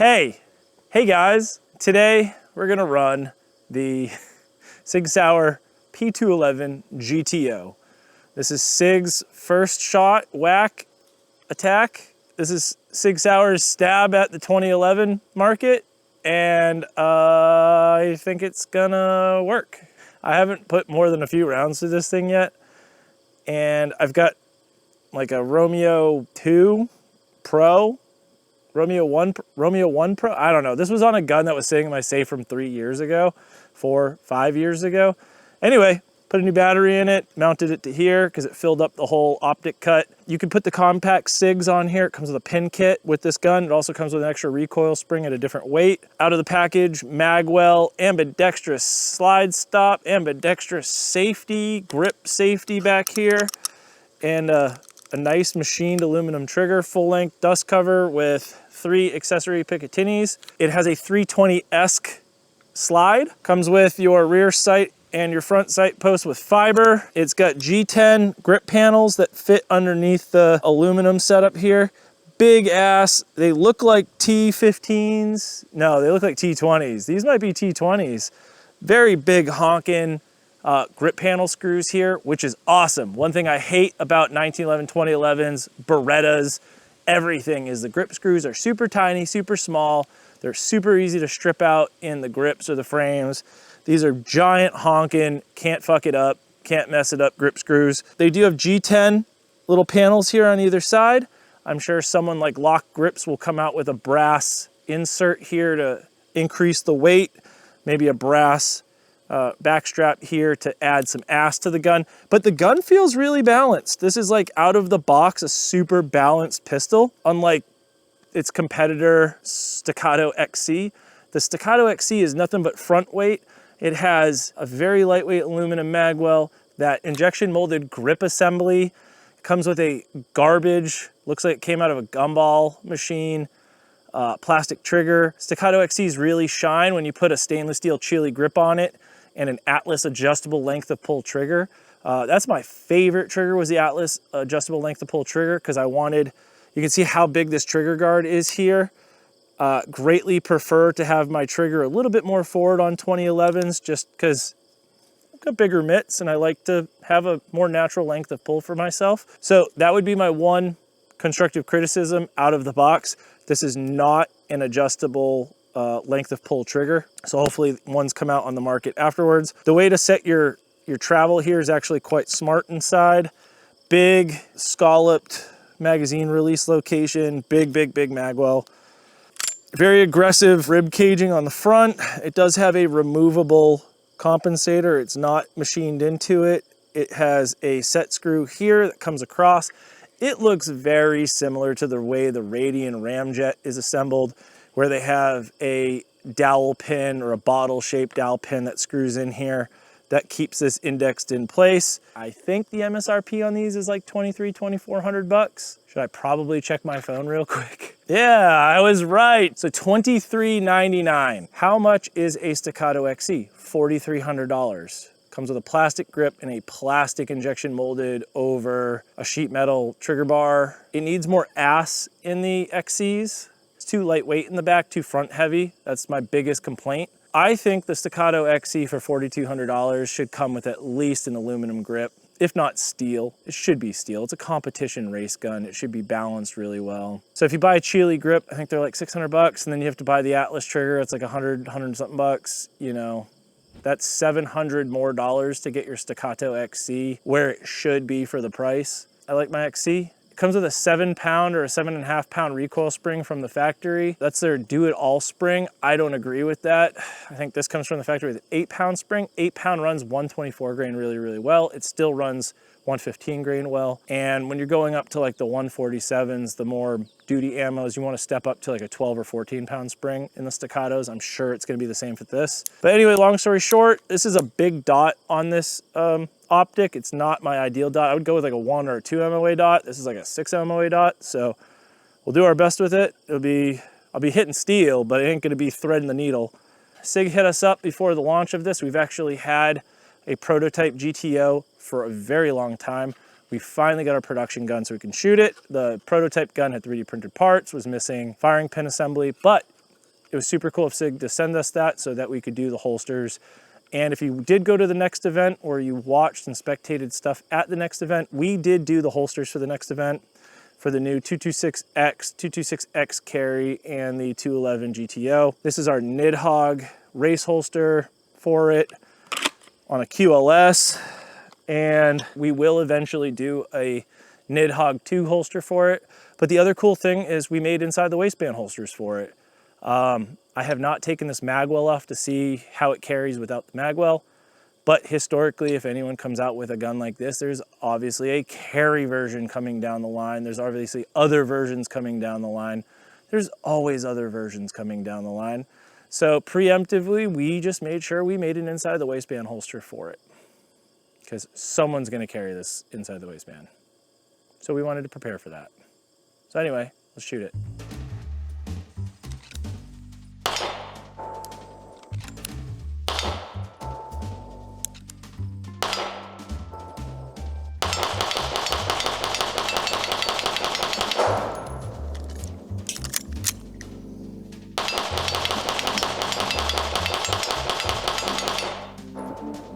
Hey guys, today we're gonna run the SIG P211-GTO. This is SIG's first shot whack attack. This is SIG Sauer's stab at the 2011 market, and I think it's gonna work. I haven't put more than a few rounds to this thing yet, and I've got like a Romeo 2 Pro, Romeo 1 Pro, I don't know. This was on a gun that was sitting in my safe from 3 years ago, 5 years ago. Anyway, put a new battery in it, mounted it to here because it filled up the whole optic cut. You can put the compact SIGs on here. It comes with a pin kit with this gun. It also comes with an extra recoil spring at a different weight. Out of the package, magwell, ambidextrous slide stop, ambidextrous safety, grip safety back here, and a nice machined aluminum trigger, full length dust cover with 3 accessory Picatinis. It has a 320-esque slide. Comes with your rear sight and your front sight post with fiber. It's got G10 grip panels that fit underneath the aluminum setup here. Big ass. They look like T15s. No, they look like T20s. These might be T20s. Very big honking grip panel screws here, which is awesome. One thing I hate about 1911, 2011s, Berettas, everything is the grip screws are super tiny, super small. They're super easy to strip out in the grips or the frames. These are giant honking, can't fuck it up, can't mess it up grip screws. They do have G10 little panels here on either side. I'm sure someone like Lock Grips will come out with a brass insert here to increase the weight, maybe a brass backstrap here to add some ass to the gun. But the gun feels really balanced. This is like out of the box, a super balanced pistol, unlike its competitor Staccato XC. The Staccato XC is nothing but front weight. It has a very lightweight aluminum magwell, that injection molded grip assembly. It comes with a garbage, looks like it came out of a gumball machine, plastic trigger. Staccato XCs really shine when you put a stainless steel Chile grip on it and an Atlas adjustable length of pull trigger. That's my favorite trigger, was the Atlas adjustable length of pull trigger, because I wanted, you can see how big this trigger guard is here. Greatly prefer to have my trigger a little bit more forward on 2011s, just because I've got bigger mitts and I like to have a more natural length of pull for myself. So that would be my one constructive criticism out of the box. This is not an adjustable length of pull trigger. So hopefully ones come out on the market afterwards. The way to set your travel here is actually quite smart inside. Big scalloped magazine release location, big magwell. Very aggressive rib caging on the front. It does have a removable compensator. It's not machined into it. It has a set screw here that comes across. It looks very similar to the way the Radian Ramjet is assembled, where they have a dowel pin or a bottle-shaped dowel pin that screws in here that keeps this indexed in place. I think the MSRP on these is like $2,400 bucks. Should I probably check my phone real quick? Yeah, I was right. So $23.99. How much is a Staccato XC? $4,300. Comes with a plastic grip and a plastic injection molded over a sheet metal trigger bar. It needs more ass in the XCs. It's too lightweight in the back, too front heavy. That's my biggest complaint. I think the Staccato XC for $4,200 should come with at least an aluminum grip, if not steel. It should be steel. It's a competition race gun. It should be balanced really well. So if you buy a Chile grip, I think they're like 600 bucks, and then you have to buy the Atlas trigger. It's like 100 something bucks, you know. That's $700 more to get your Staccato XC where it should be for the price. I like my XC. It comes with a 7-pound or a 7.5 pound recoil spring from the factory. That's their do-it-all spring. I don't agree with that. I think this comes from the factory with an 8-pound spring. 8-pound runs 124 grain really well. It still runs 115 grain well. And when you're going up to like the 147s, the more duty ammos, you want to step up to like a 12 or 14 pound spring in the Staccatos. I'm sure it's going to be the same for this. But anyway, long story short, this is a big dot on this optic. It's not my ideal dot. I would go with like a 1 or a 2 MOA dot. This is like a 6 MOA dot. So we'll do our best with it. I'll be hitting steel, but it ain't going to be threading the needle. SIG hit us up before the launch of this. We've actually had a prototype GTO for a very long time. We finally got our production gun so we can shoot it. The prototype gun had 3D printed parts, was missing firing pin assembly, but it was super cool of SIG to send us that so that we could do the holsters. And if you did go to the next event or you watched and spectated stuff at the next event, we did do the holsters for the next event for the new 226X, 226X carry, and the 211 GTO. This is our Nidhogg race holster for it on a QLS. And we will eventually do a Nidhogg 2 holster for it. But the other cool thing is we made inside the waistband holsters for it. I have not taken this magwell off to see how it carries without the magwell, but historically, if anyone comes out with a gun like this, there's obviously a carry version coming down the line. There's obviously other versions coming down the line. There's always other versions coming down the line. So preemptively, we just made sure we made an inside the waistband holster for it because someone's gonna carry this inside the waistband. So we wanted to prepare for that. So anyway, let's shoot it.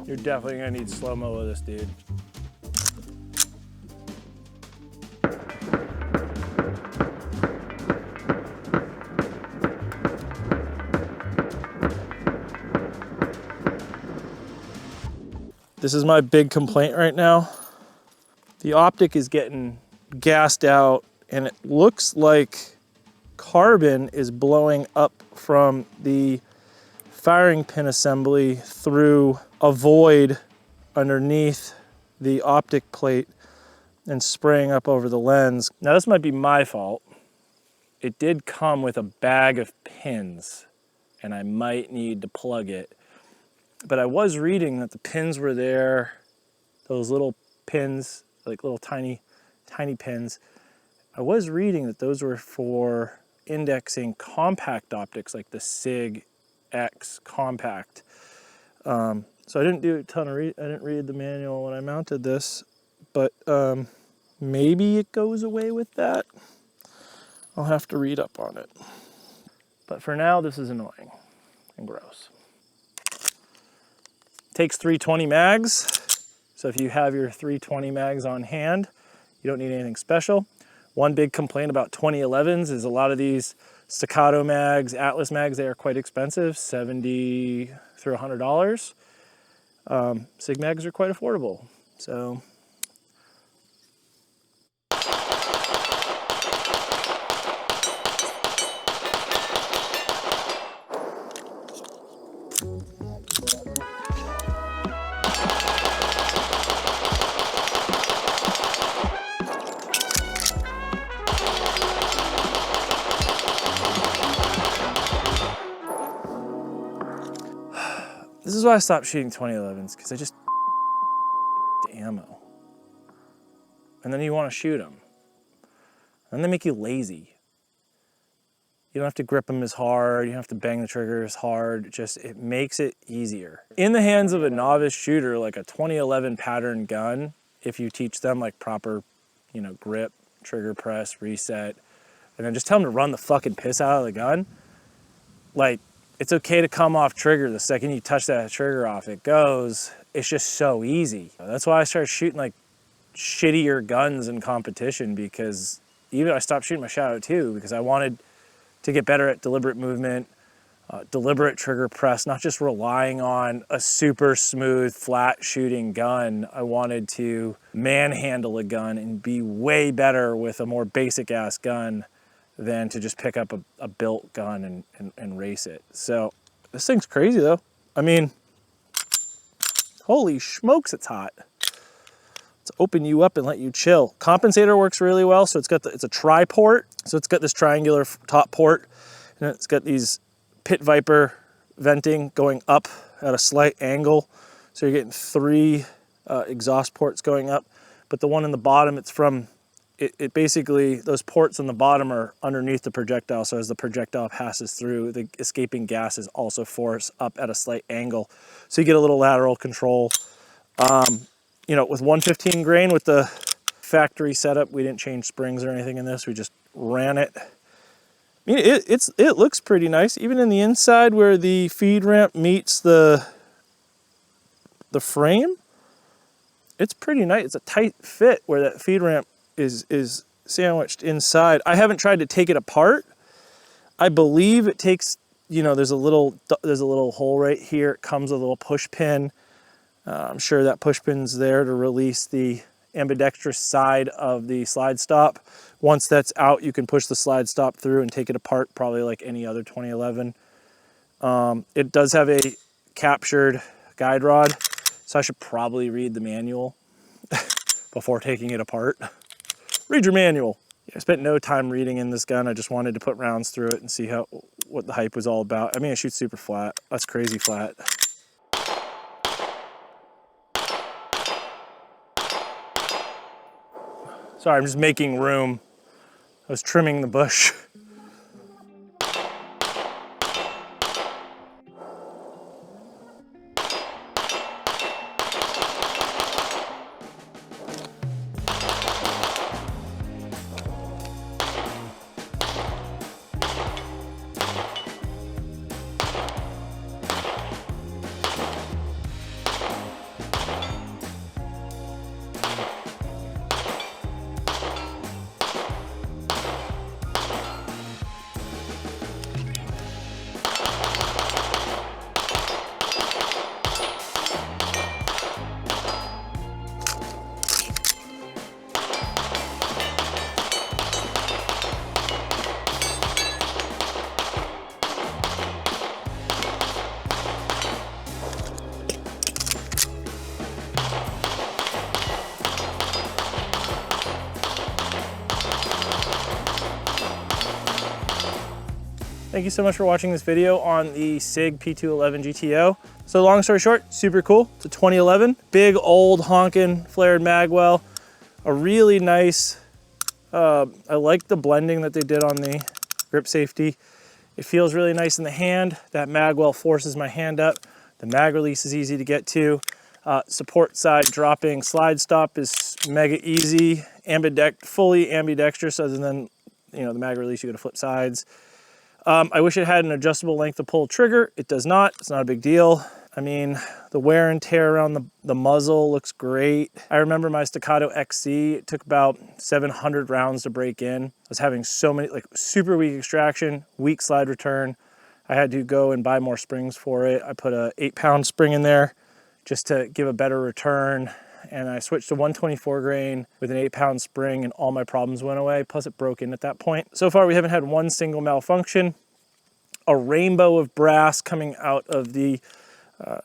You're definitely gonna need slow-mo with this, dude. This is my big complaint right now. The Optic is getting gassed out and it looks like carbon is blowing up from the firing pin assembly through a void underneath the Optic plate and spraying up over the lens. Now this might be my fault. It did come with a bag of pins and I might need to plug it. But I was reading that the pins were there, those little pins, like little tiny pins. I was reading that those were for indexing compact optics like the SIG X compact. So I didn't do a ton of I didn't read the manual when I mounted this, but maybe it goes away with that. I'll have to read up on it. But for now, this is annoying and gross. Takes 320 mags. So if you have your 320 mags on hand, you don't need anything special. One big complaint about 2011s is a lot of these Staccato mags, Atlas mags, they are quite expensive, $70 through $100. SIG mags are quite affordable. So this is why I stopped shooting 2011s, because I just ammo. And then you want to shoot them. And they make you lazy. You don't have to grip them as hard, you don't have to bang the trigger as hard, it makes it easier. In the hands of a novice shooter, like a 2011 pattern gun, if you teach them like proper, grip, trigger press, reset, and then just tell them to run the fucking piss out of the gun, like, it's okay to come off trigger. The second you touch that trigger off, it goes. It's just so easy. That's why I started shooting like shittier guns in competition, because even I stopped shooting my Shadow 2 because I wanted to get better at deliberate movement, deliberate trigger press, not just relying on a super smooth, flat shooting gun. I wanted to manhandle a gun and be way better with a more basic ass gun than to just pick up a built gun and race it. So this thing's crazy though. I mean, holy smokes, it's hot. Let's open you up and let you chill. Compensator works really well. So it's a tri-port. So it's got this triangular top port and it's got these Pit Viper venting going up at a slight angle. So you're getting 3 exhaust ports going up, but the one in the bottom, it's from, it basically, those ports on the bottom are underneath the projectile. So as the projectile passes through, the escaping gases also force up at a slight angle. So you get a little lateral control. With 115 grain with the factory setup, we didn't change springs or anything in this. We just ran it I mean, it looks pretty nice, even in the inside where the feed ramp meets the frame. It's pretty nice. It's a tight fit where that feed ramp is sandwiched inside. I haven't tried to take it apart. I believe it takes, you know, there's a little hole right here. It comes with a little push pin. I'm sure that push pin's there to release the ambidextrous side of the slide stop. Once that's out, you can push the slide stop through and take it apart, probably like any other 2011. It does have a captured guide rod, so I should probably read the manual before taking it apart. Read your manual. Yeah, I spent no time reading in this gun. I just wanted to put rounds through it and see what the hype was all about. I mean, it shoots super flat. That's crazy flat. Sorry, I'm just making room. I was trimming the bush. Thank you so much for watching this video on the SIG P211-GTO. So long story short, super cool. It's a 2011, big old honking flared magwell. A really nice, I like the blending that they did on the grip safety. It feels really nice in the hand. That magwell forces my hand up. The mag release is easy to get to. Support side dropping slide stop is mega easy. Fully ambidextrous, other than, you know, the mag release, you gotta flip sides. I wish it had an adjustable length of pull trigger. It does not. It's not a big deal. I mean, the wear and tear around the muzzle looks great. I remember my Staccato XC, it took about 700 rounds to break in. I was having so many, like, super weak extraction, weak slide return. I had to go and buy more springs for it. I put a 8-pound spring in there just to give a better return. And I switched to 124 grain with an 8-pound spring, and all my problems went away. Plus it broke in at that point. So far we haven't had one single malfunction. A rainbow of brass coming out of the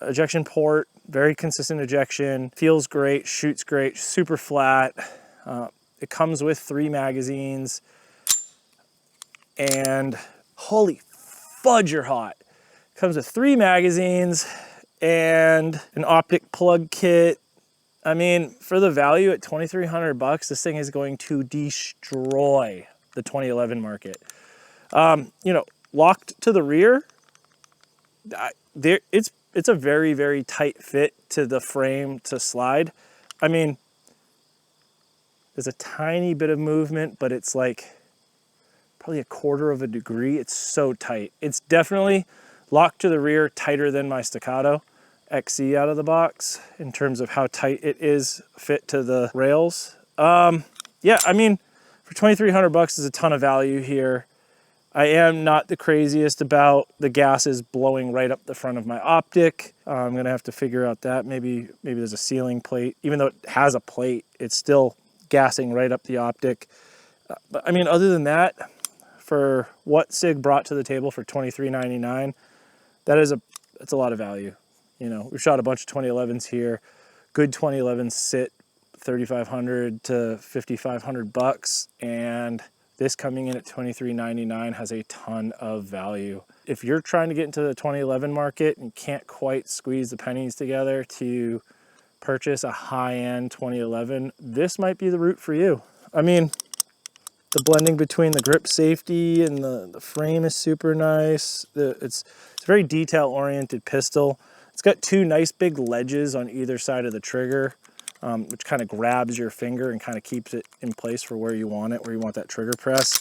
ejection port. Very consistent ejection. Feels great, shoots great, super flat. It comes with 3 magazines. And holy fudge, you're hot. It comes with 3 magazines and an Optic plug kit. I mean, for the value at $2,300, this thing is going to destroy the 2011 market. You know, locked to the rear, it's a very, very tight fit to the frame to slide. I mean, there's a tiny bit of movement, but it's like probably 1/4 of a degree. It's so tight. It's definitely locked to the rear, tighter than my Staccato XC out of the box in terms of how tight it is fit to the rails. Yeah, I mean, for $2,300 is a ton of value here. I am not the craziest about the gases blowing right up the front of my Optic. I'm gonna have to figure out that. Maybe there's a sealing plate. Even though it has a plate, it's still gassing right up the Optic. But I mean, other than that, for what SIG brought to the table for $23.99, that's a lot of value. You know, we've shot a bunch of 2011s here. Good 2011s sit $3,500 to $5,500, and this coming in at $23.99 has a ton of value. If you're trying to get into the 2011 market and can't quite squeeze the pennies together to purchase a high-end 2011, this might be the route for you. I mean, the blending between the grip safety and the frame is super nice. It's a very detail-oriented pistol. It's got 2 nice big ledges on either side of the trigger, which kind of grabs your finger and kind of keeps it in place for where you want it, where you want that trigger press.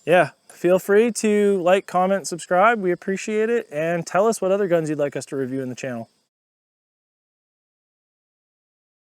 yeah, feel free to like, comment, subscribe. We appreciate it. And tell us what other guns you'd like us to review in the channel.